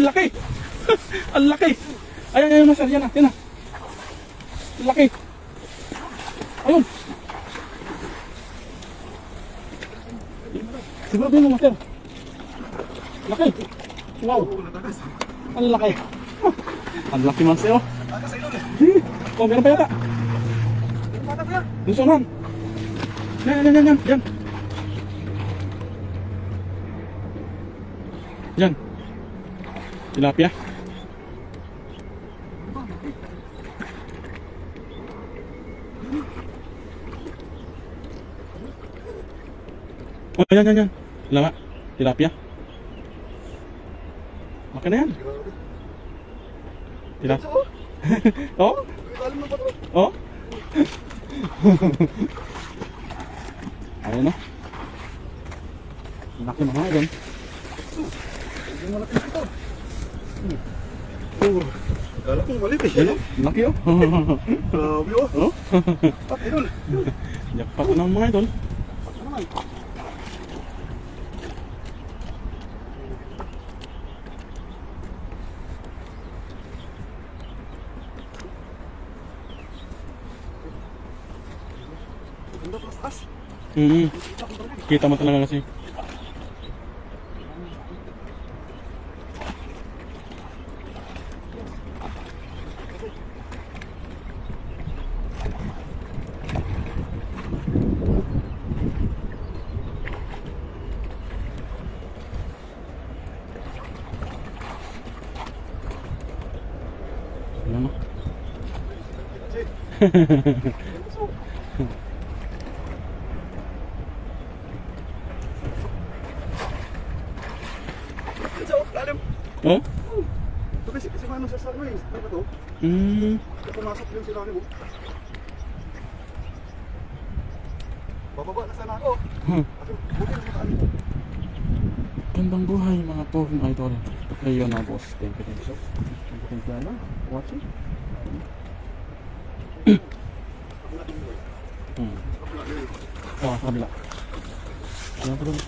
Ang laki. Ang laki. Ayan, master. Yan na. Yan na. Ang laki. Ayun. Siguro din mo, master. Laki. Wow. Ang laki. Ang laki, master. Oh, meron pa yata. Doon sa unahan. Yan. Yan. Tilapia. Oh, yan. Lama. Tilapia. Makan na yan. Tilapia. Oh? Oh? Ayun, no? Laki mga idol. Kala ko malit eh. Laki, oh. Grabe oh. Oh? Pat idol. Jackpot na mga idol. Ganda pa taas. Kita mo talaga kasi. Ano? Oh? Ito kasi ano sa sarno eh. Ano ba ito? Pumasok yung sila mo. Bababa na sana ako. Buti na sa ano. Gandang buhay mga pong idol. Ayun na boss. Thank you. Thank you na. Watching. Oh, kabila. Ayan po doon.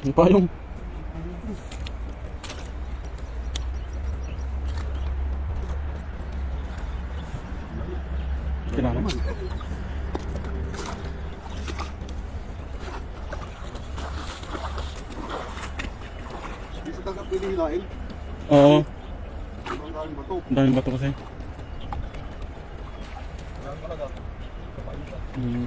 Yung payong. Kailangan. Hindi sa tanggap pwede hilain. Oo. Ang daming bato. Ang daming bato kasi. Ang talaga. Hmm.